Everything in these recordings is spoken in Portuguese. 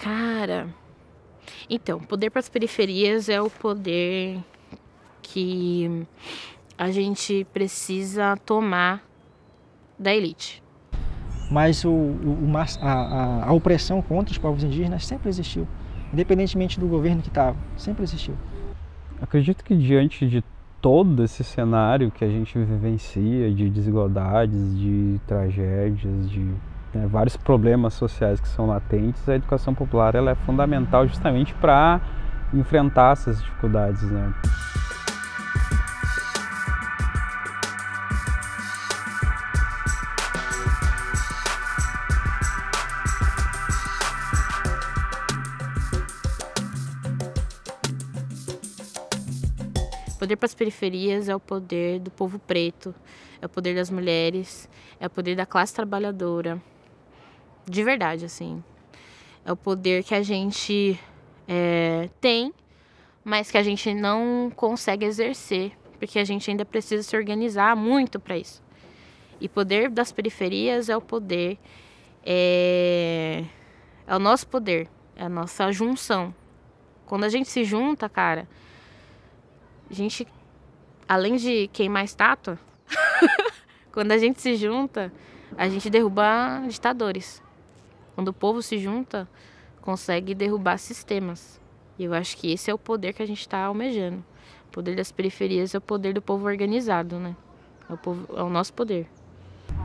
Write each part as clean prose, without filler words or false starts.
Cara, então, poder para as periferias é o poder que a gente precisa tomar da elite. Mas a opressão contra os povos indígenas sempre existiu, independentemente do governo que estava, sempre existiu. Acredito que diante de todo esse cenário que a gente vivencia, de desigualdades, de tragédias, de vários problemas sociais que são latentes, a educação popular ela é fundamental justamente para enfrentar essas dificuldades, né? Poder para as periferias é o poder do povo preto, é o poder das mulheres, é o poder da classe trabalhadora. De verdade, assim. É o poder que a gente tem, mas que a gente não consegue exercer, porque a gente ainda precisa se organizar muito para isso. E poder das periferias é o poder, é o nosso poder, é a nossa junção. Quando a gente se junta, cara, a gente, além de queimar estátua, quando a gente se junta, a gente derruba ditadores. Quando o povo se junta, consegue derrubar sistemas. E eu acho que esse é o poder que a gente está almejando. O poder das periferias é o poder do povo organizado, né? É o nosso poder.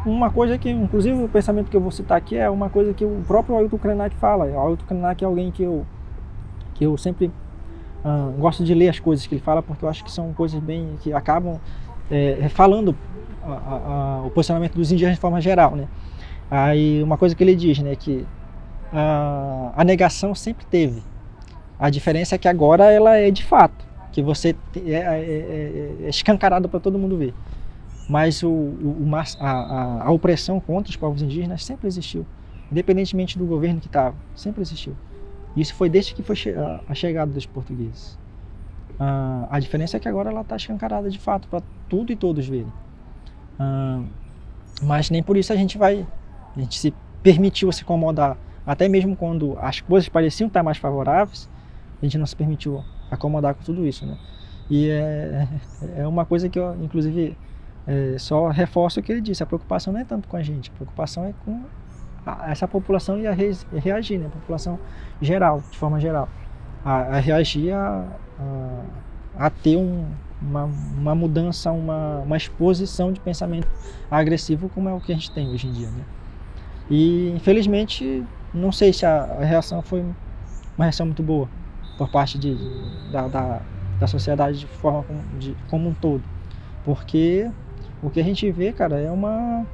Uma coisa que, inclusive, o pensamento que eu vou citar aqui é uma coisa que o próprio Ailton Krenak fala. O Ailton Krenak é alguém que eu sempre gosto de ler as coisas que ele fala, porque eu acho que são coisas bem que acabam falando o posicionamento dos indígenas de forma geral, né? Aí uma coisa que ele diz, né, que a negação sempre teve. A diferença é que agora ela é de fato, que você é escancarado para todo mundo ver. Mas a opressão contra os povos indígenas sempre existiu, independentemente do governo que estava, sempre existiu. Isso foi desde que foi a chegada dos portugueses. A diferença é que agora ela está escancarada de fato para tudo e todos verem. Mas nem por isso a gente se permitiu se acomodar. Até mesmo quando as coisas pareciam estar mais favoráveis, a gente não se permitiu acomodar com tudo isso, né? E é uma coisa que eu, inclusive, só reforço o que ele disse. A preocupação não é tanto com a gente, a preocupação é com essa população ia reagir, né? A população geral, de forma geral, a reagir a ter uma mudança, uma exposição de pensamento agressivo como é o que a gente tem hoje em dia, né? E infelizmente não sei se a reação foi uma reação muito boa por parte da sociedade de forma como um todo, porque o que a gente vê, cara, é uma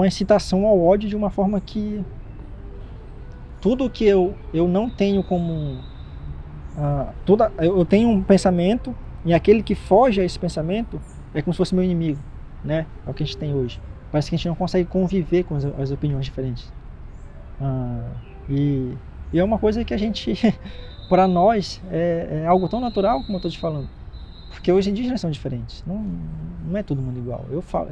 incitação ao ódio de uma forma que tudo que eu não tenho como eu tenho um pensamento e aquele que foge a esse pensamento é como se fosse meu inimigo, né? É o que a gente tem hoje. Parece que a gente não consegue conviver com as opiniões diferentes. E é uma coisa que a gente, para nós, é algo tão natural, como eu estou te falando. Porque os indígenas são diferentes, não é todo mundo igual. Eu falo,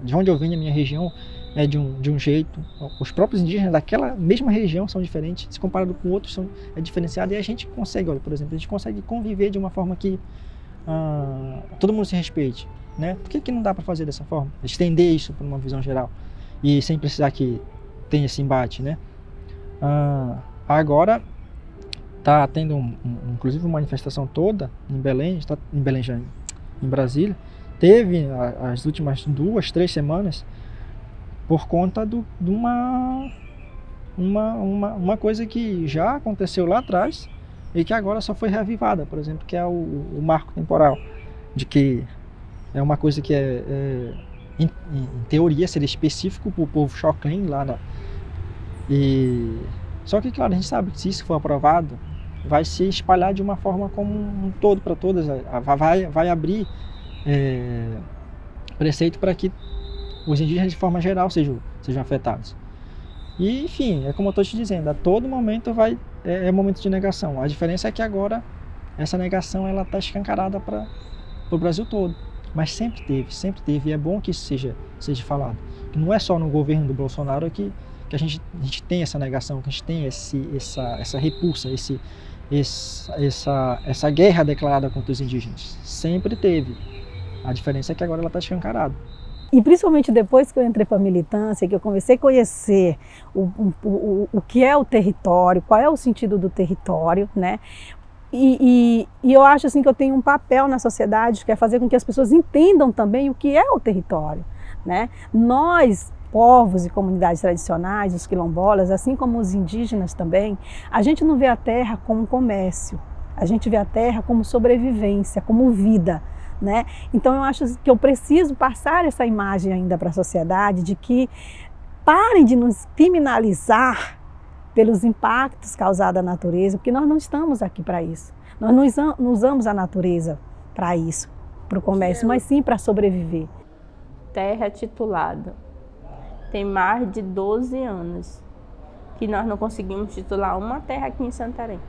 de onde eu venho, a minha região é de um jeito. Os próprios indígenas daquela mesma região são diferentes, se comparado com outros é diferenciado. E a gente consegue, olha, por exemplo, a gente consegue conviver de uma forma que todo mundo se respeite, né? Por que não dá para fazer dessa forma? Estender isso para uma visão geral e sem precisar que tenha esse embate, né? Agora está tendo inclusive uma manifestação toda em Belém, já em Brasília, teve as últimas 2, 3 semanas por conta de uma coisa que já aconteceu lá atrás e que agora só foi reavivada, por exemplo, que é o marco temporal, de que é uma coisa que em teoria seria específico para o povo Xoclen lá só que, claro, a gente sabe que se isso for aprovado, vai se espalhar de uma forma como um todo para todas, vai abrir preceito para que os indígenas de forma geral sejam afetados. E enfim, é como eu estou te dizendo, a todo momento é momento de negação. A diferença é que agora essa negação ela está escancarada para o Brasil todo, mas sempre teve, e é bom que isso seja falado. Não é só no governo do Bolsonaro que que a gente tem essa negação, que a gente tem essa repulsa, essa guerra declarada contra os indígenas. Sempre teve. A diferença é que agora ela está escancarada. E principalmente depois que eu entrei para a militância, que eu comecei a conhecer o que é o território, qual é o sentido do território, né? E eu acho assim que eu tenho um papel na sociedade que é fazer com que as pessoas entendam também o que é o território, né? Nós, povos e comunidades tradicionais, os quilombolas, assim como os indígenas também, a gente não vê a terra como comércio, a gente vê a terra como sobrevivência, como vida, né? Então eu acho que eu preciso passar essa imagem ainda para a sociedade de que parem de nos criminalizar pelos impactos causados à natureza, porque nós não estamos aqui para isso. Nós não usamos a natureza para isso, para o comércio, mas sim para sobreviver. Terra titulada. Tem mais de 12 anos que nós não conseguimos titular uma terra aqui em Santarém.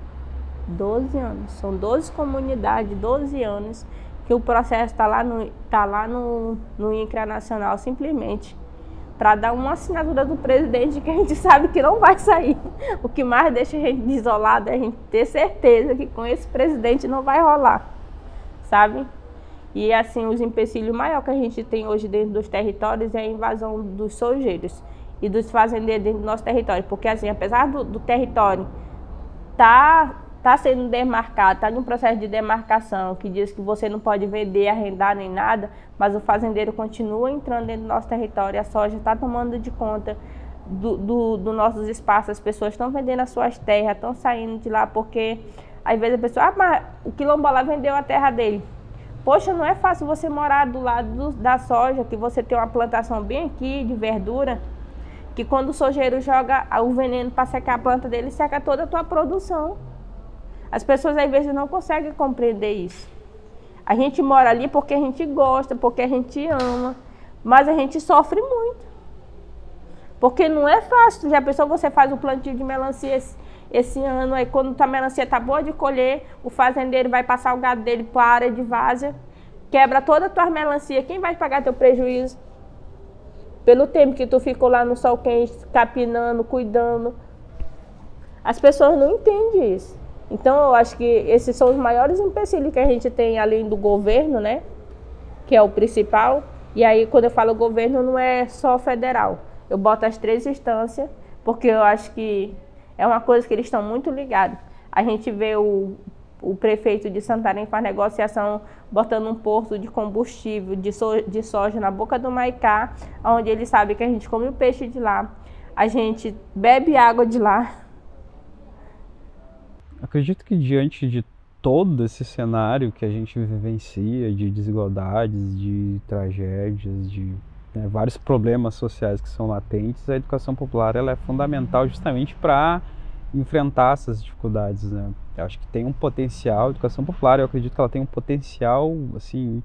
12 anos. São 12 comunidades, 12 anos que o processo está lá no INCRA Nacional simplesmente para dar uma assinatura do presidente que a gente sabe que não vai sair. O que mais deixa a gente desolado é a gente ter certeza que com esse presidente não vai rolar, sabe? E assim, os empecilhos maiores que a gente tem hoje dentro dos territórios é a invasão dos sojeiros e dos fazendeiros dentro do nosso território. Porque assim, apesar do território tá sendo demarcado, está em um processo de demarcação que diz que você não pode vender, arrendar nem nada, mas o fazendeiro continua entrando dentro do nosso território, a soja está tomando de conta do nossos espaços, as pessoas estão vendendo as suas terras, estão saindo de lá porque às vezes a pessoa, mas o quilombola vendeu a terra dele. Poxa, não é fácil você morar do lado da soja, que você tem uma plantação bem aqui de verdura, que quando o sojeiro joga o veneno para secar a planta dele, seca toda a tua produção. As pessoas às vezes não conseguem compreender isso. A gente mora ali porque a gente gosta, porque a gente ama, mas a gente sofre muito. Porque não é fácil. Já pensou, você faz o plantio de melancia esse ano, aí quando a melancia está boa de colher, o fazendeiro vai passar o gado dele para a área de várzea, quebra toda a tua melancia, quem vai pagar teu prejuízo? Pelo tempo que tu ficou lá no sol quente, capinando, cuidando. As pessoas não entendem isso. Então, eu acho que esses são os maiores empecilhos que a gente tem, além do governo, né? Que é o principal. E aí, quando eu falo governo, não é só federal. Eu boto as 3 instâncias, porque eu acho que é uma coisa que eles estão muito ligados. A gente vê o prefeito de Santarém faz negociação, botando um posto de combustível, de soja na boca do Maicá, onde ele sabe que a gente come o peixe de lá, a gente bebe água de lá. Acredito que diante de todo esse cenário que a gente vivencia, de desigualdades, de tragédias, de vários problemas sociais que são latentes, a educação popular ela é fundamental justamente para enfrentar essas dificuldades, né? Eu acho que tem um potencial, a educação popular, eu acredito que ela tem um potencial, assim,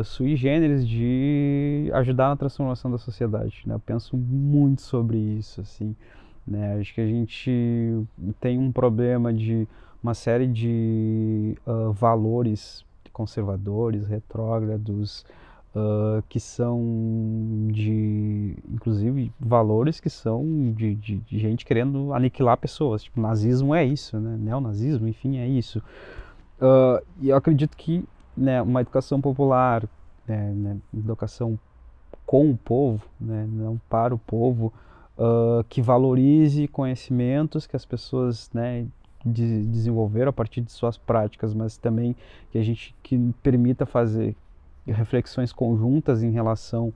sui generis de ajudar na transformação da sociedade, né? Eu penso muito sobre isso, assim, né? Acho que a gente tem um problema de uma série de valores conservadores, retrógrados, que são inclusive valores que são de gente querendo aniquilar pessoas, tipo, nazismo é isso, né? Neonazismo, enfim, é isso. E eu acredito que, né, uma educação popular, educação com o povo, né, não para o povo, que valorize conhecimentos que as pessoas, né, desenvolveram a partir de suas práticas, mas também que permita fazer reflexões conjuntas em relação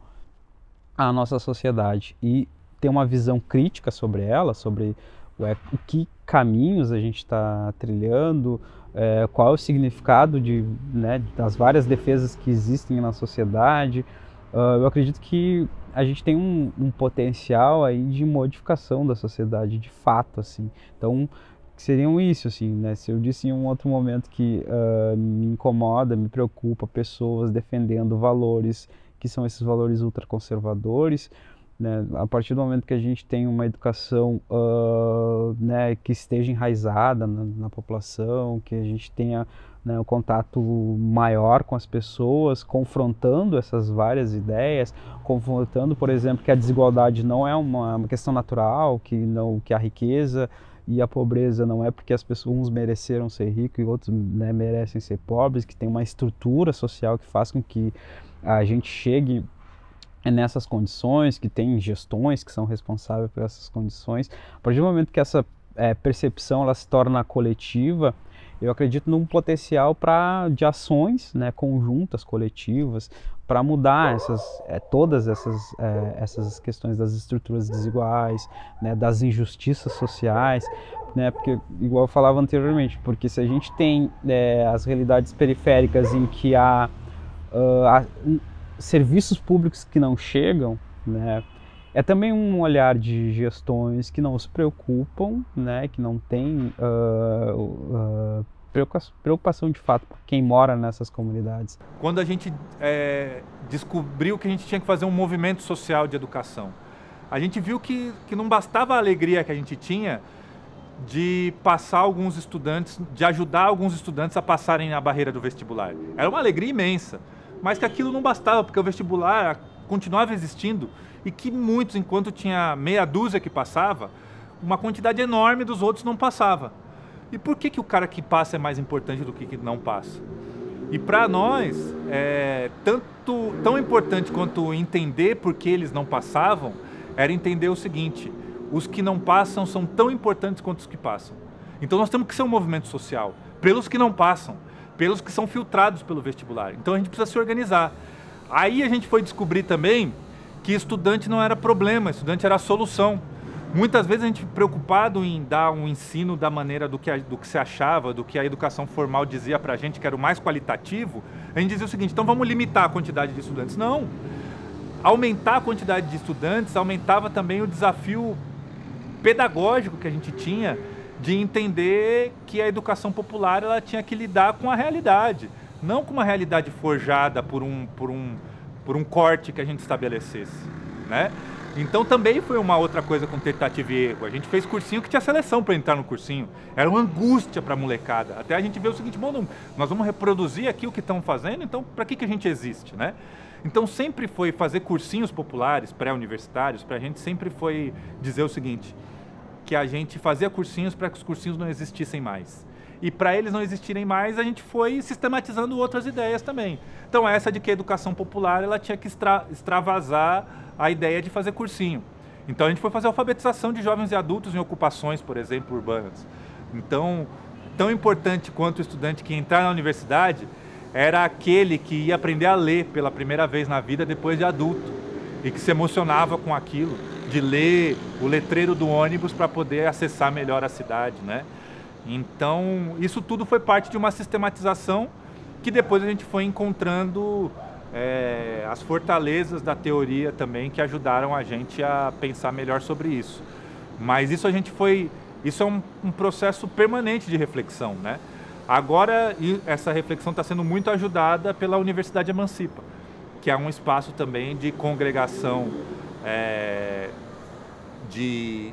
à nossa sociedade e ter uma visão crítica sobre ela, sobre o que caminhos a gente está trilhando, qual é o significado das várias defesas que existem na sociedade. Eu acredito que a gente tem um potencial aí de modificação da sociedade, de fato, assim. Então, seriam isso, assim, né? Se eu disse em um outro momento que me incomoda, me preocupa pessoas defendendo valores que são esses valores ultraconservadores, né? A partir do momento que a gente tem uma educação né, que esteja enraizada na população, que a gente tenha, né, um contato maior com as pessoas, confrontando essas várias ideias, confrontando, por exemplo, que a desigualdade não é uma questão natural, que a riqueza e a pobreza não é porque as pessoas, uns mereceram ser ricos e outros, né, merecem ser pobres, que tem uma estrutura social que faz com que a gente chegue nessas condições, que tem gestões que são responsáveis por essas condições. A partir do momento que essa percepção ela se torna coletiva, eu acredito num potencial de ações, né, conjuntas, coletivas, para mudar todas essas questões das estruturas desiguais, né, das injustiças sociais, né, porque, igual eu falava anteriormente, porque se a gente tem as realidades periféricas em que há serviços públicos que não chegam, né, é também um olhar de gestões que não se preocupam, né, que não tem preocupação de fato por quem mora nessas comunidades. Quando a gente descobriu que a gente tinha que fazer um movimento social de educação, a gente viu que não bastava a alegria que a gente tinha de passar alguns estudantes, de ajudar alguns estudantes a passarem a barreira do vestibular. Era uma alegria imensa, mas que aquilo não bastava, porque o vestibular continuava existindo e que muitos, enquanto tinha meia dúzia que passava, uma quantidade enorme dos outros não passava. E por que o cara que passa é mais importante do que não passa? E para nós, tão importante quanto entender por que eles não passavam, era entender o seguinte: os que não passam são tão importantes quanto os que passam. Então nós temos que ser um movimento social, pelos que não passam, pelos que são filtrados pelo vestibular. Então a gente precisa se organizar. Aí a gente foi descobrir também que estudante não era problema, estudante era a solução. Muitas vezes a gente preocupado em dar um ensino da maneira do que se achava, do que a educação formal dizia pra gente que era o mais qualitativo, a gente dizia o seguinte: então vamos limitar a quantidade de estudantes. Não! Aumentar a quantidade de estudantes aumentava também o desafio pedagógico que a gente tinha de entender que a educação popular ela tinha que lidar com a realidade, não com uma realidade forjada por um corte que a gente estabelecesse, né? Então também foi uma outra coisa com tentativa e erro. A gente fez cursinho que tinha seleção para entrar no cursinho. Era uma angústia para a molecada. Até a gente vê o seguinte: bom, nós vamos reproduzir aqui o que estão fazendo, então para que a gente existe, né? Então sempre foi fazer cursinhos populares, pré-universitários, para a gente sempre foi dizer o seguinte: que a gente fazia cursinhos para que os cursinhos não existissem mais. E para eles não existirem mais, a gente foi sistematizando outras ideias também. Então essa de que a educação popular ela tinha que extravasar a ideia de fazer cursinho. Então a gente foi fazer alfabetização de jovens e adultos em ocupações, por exemplo, urbanas. Então, tão importante quanto o estudante que ia entrar na universidade era aquele que ia aprender a ler pela primeira vez na vida depois de adulto e que se emocionava com aquilo, de ler o letreiro do ônibus para poder acessar melhor a cidade, né? Então, isso tudo foi parte de uma sistematização que depois a gente foi encontrando as fortalezas da teoria também que ajudaram a gente a pensar melhor sobre isso. Mas isso isso é um processo permanente de reflexão, né? Agora, essa reflexão está sendo muito ajudada pela Universidade Emancipa, que é um espaço também de congregação de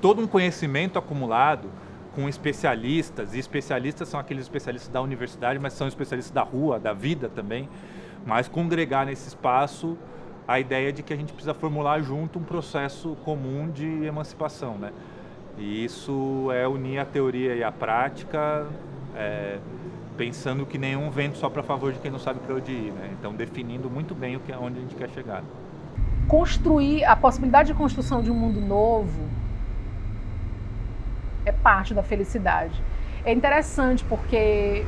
todo um conhecimento acumulado com especialistas, e especialistas são aqueles especialistas da universidade, mas são especialistas da rua, da vida também, mas congregar nesse espaço a ideia de que a gente precisa formular junto um processo comum de emancipação, né? E isso é unir a teoria e a prática, pensando que nenhum vento só para favor de quem não sabe para onde ir, né? Então definindo muito bem onde a gente quer chegar. Construir, a possibilidade de construção de um mundo novo é parte da felicidade. É interessante porque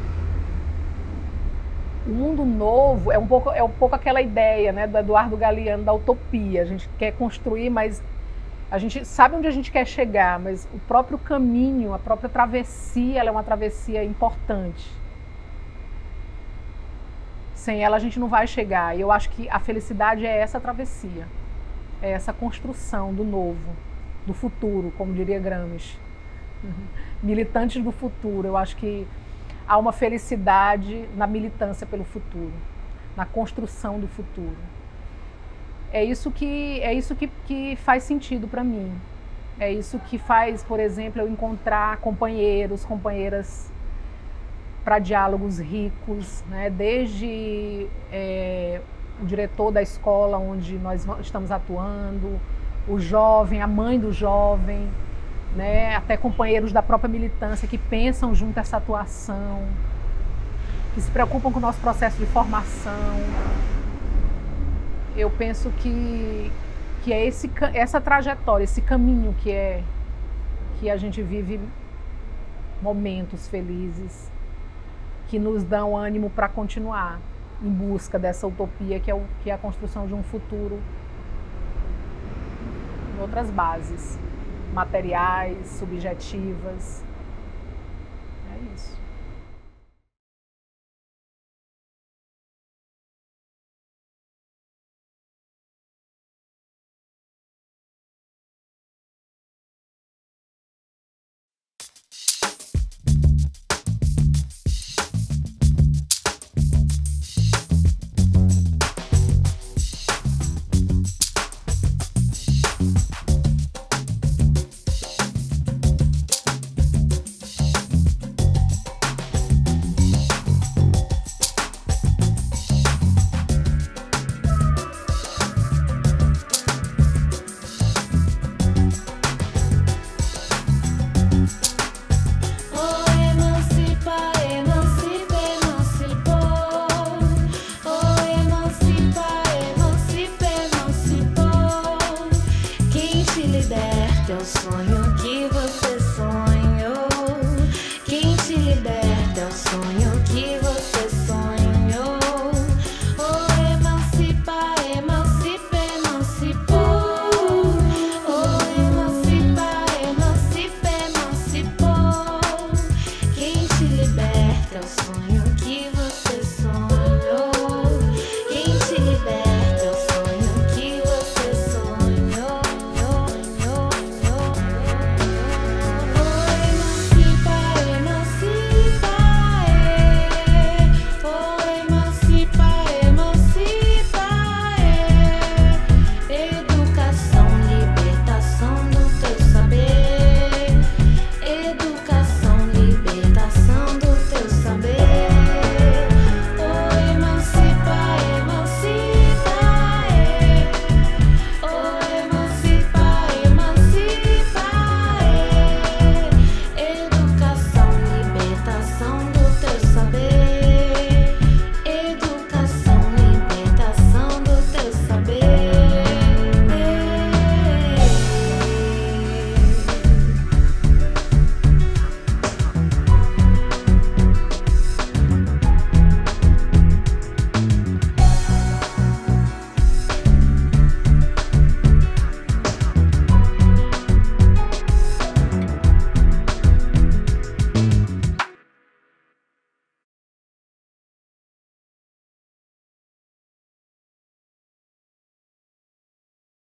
o mundo novo é um pouco aquela ideia, né, do Eduardo Galeano, da utopia. A gente quer construir, mas a gente sabe onde a gente quer chegar, mas o próprio caminho, a própria travessia, ela é uma travessia importante. Sem ela a gente não vai chegar. E eu acho que a felicidade é essa travessia, é essa construção do novo, do futuro, como diria Gramsci. Militantes do futuro. Eu acho que há uma felicidade na militância pelo futuro, na construção do futuro. É isso que faz sentido para mim. É isso que faz, por exemplo, eu encontrar companheiros, companheiras para diálogos ricos, né? Desde o diretor da escola onde nós estamos atuando, o jovem, a mãe do jovem, né? Até companheiros da própria militância que pensam junto a essa atuação, que se preocupam com o nosso processo de formação. Eu penso que é essa trajetória, esse caminho que a gente vive momentos felizes, que nos dão ânimo para continuar em busca dessa utopia que é a construção de um futuro em outras bases, materiais, subjetivas. É isso. Liberta é o sonho que você sonha.